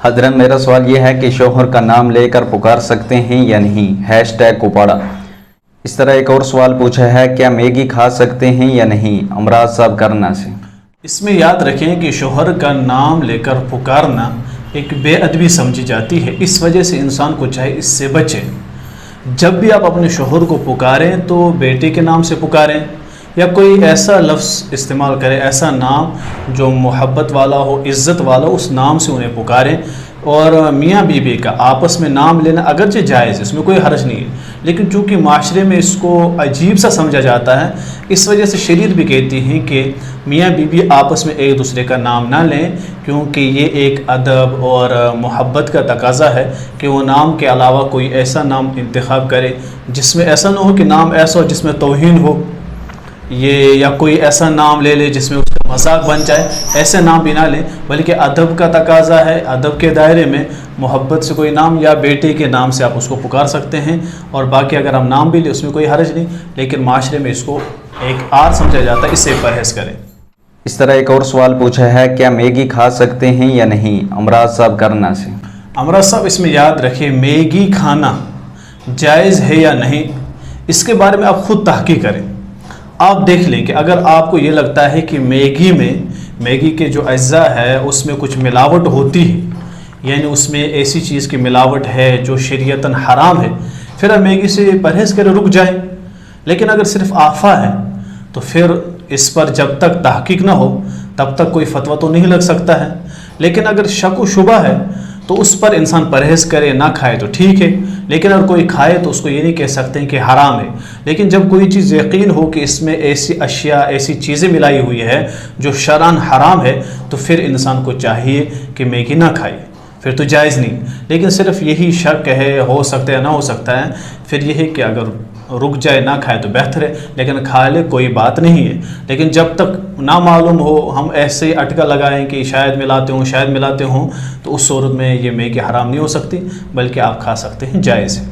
حضرت میرا سوال یہ ہے کہ شوہر کا نام لے کر پکار سکتے ہیں یا نہیں؟ #. کوپاڑا۔ اس طرح ایک اور سوال پوچھا ہے، کیا میگی کھا سکتے ہیں یا نہیں؟ امراض صاحب کرنا سے۔ اس میں یاد رکھیں کہ شوہر کا نام لے کر پکارنا ایک بے ادبی سمجھی جاتی ہے، اس وجہ سے انسان کو چاہے اس سے بچے۔ جب بھی آپ اپنے شوہر کو پکاریں تو بیٹے کے نام سے پکاریں یا کوئی ایسا لفظ استعمال کریں، ایسا نام جو محبت والا ہو، عزت والا ہو، اس نام سے انہیں پکاریں۔ اور میاں بیوی کا آپس میں نام لینا اگرچہ جائز ہے، اس میں کوئی حرج نہیں ہے، لیکن چونکہ معاشرے میں اس کو عجیب سا سمجھا جاتا ہے، اس وجہ سے شریعت بھی کہتی ہے کہ میاں بیوی آپس میں ایک دوسرے کا نام نہ لیں، کیونکہ یہ ایک ادب اور محبت کا تقاضا ہے کہ وہ نام کے علاوہ کوئی ایسا نام انتخاب کرے جس میں ایسا نہ ہو کہ نام ایسا ہو جس میں توہین ہو، یا کوئی ایسا نام لے لے جس میں اس کا مذاق بن جائے۔ ایسے نام بھی نہ لیں، بلکہ ادب کا تقاضا ہے، ادب کے دائرے میں محبت سے کوئی نام یا بیٹے کے نام سے آپ اس کو پکار سکتے ہیں، اور باقی اگر ہم نام بھی لیں اس میں کوئی حرج نہیں، لیکن معاشرے میں اس کو ایک آر سمجھا جاتا ہے، اس سے پرہیز کریں۔ اس طرح ایک اور سوال پوچھا ہے، کیا میگی کھا سکتے ہیں یا نہیں؟ امراض صاحب کرنا سے۔ امراض صاحب اس میں یاد رکھیں، میگی کھانا جائز ہے یا نہیں، اس کے بارے میں آپ خود تحقیق کریں۔ آپ دیکھ لیں کہ اگر آپ کو یہ لگتا ہے کہ میگی کے جو اجزاء ہے اس میں کچھ ملاوٹ ہوتی ہے، یعنی اس میں ایسی چیز کی ملاوٹ ہے جو شریعتاً حرام ہے، پھر آپ میگی سے پرہیز کریں، رک جائیں۔ لیکن اگر صرف آفا ہے تو پھر اس پر جب تک تحقیق نہ ہو تب تک کوئی فتویٰ تو نہیں لگ سکتا ہے، لیکن اگر شک و شبہ ہے تو اس پر انسان پرہیز کرے، نہ کھائے تو ٹھیک ہے، لیکن اگر کوئی کھائے تو اس کو یہ نہیں کہہ سکتے ہیں کہ حرام ہے۔ لیکن جب کوئی چیز یقین ہو کہ اس میں ایسی اشیاء، ایسی چیزیں ملائی ہوئی ہے جو شرعاً حرام ہے، تو پھر انسان کو چاہیے کہ میگی نہ کھائے، پھر تو جائز نہیں۔ لیکن صرف یہی شک ہے، ہو سکتا ہے نہ ہو سکتا ہے، پھر یہ ہے کہ اگر رک جائے، نہ کھائے تو بہتر ہے، لیکن کھا لے کوئی بات نہیں ہے۔ لیکن جب تک نہ معلوم ہو، ہم ایسے ہی اٹکا لگائیں کہ شاید ملاتے ہوں، تو اس صورت میں یہ میگی حرام نہیں ہو سکتی، بلکہ آپ کھا سکتے ہیں، جائز ہے۔